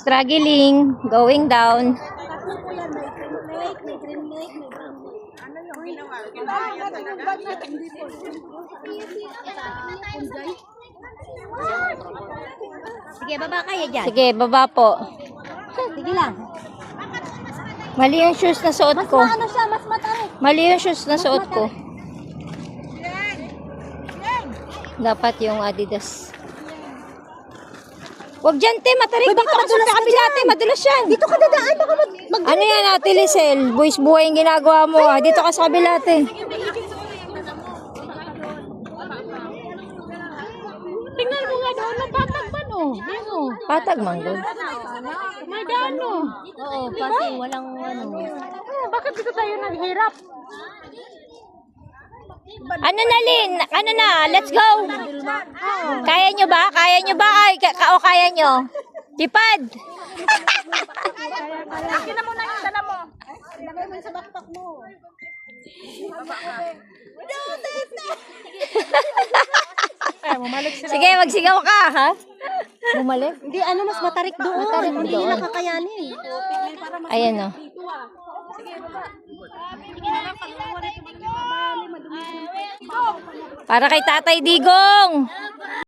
Struggling, going down. Sige, baba kayo dyan. Sige, baba po. Sige lang. Mali yung shoes na suot ko. Ano siya, mas matarik. Mali yung shoes na suot ko. Dapat yung Adidas. Huwag dyan, te. Matarik. Dito ka sa kabila, te. Madulas yan. Dito ka dadaan, baka Ano yan, Ate Lisel? Buwis buhay yung ginagawa mo. Dito ka sa kabila, te. Tingnan mo nga doon, napatag ba no? Patag manggod. May dano. Oo, kasi walang ano. Bakit dito tayo naghirap? Ano na, Lin? Ano na? Let's go. Kaya nyo ba? Kaya nyo ba? Ay, kaya nyo? Tipad. Akin na muna yung dala mo. Ilagay mo sa backpack mo. Sige, magsigaw ka, ha? Bumalik? Hindi, ano mas matarik doon. Matarik Hindi doon. nakakayanin. Ayan, o. Para kay Tatay Digong.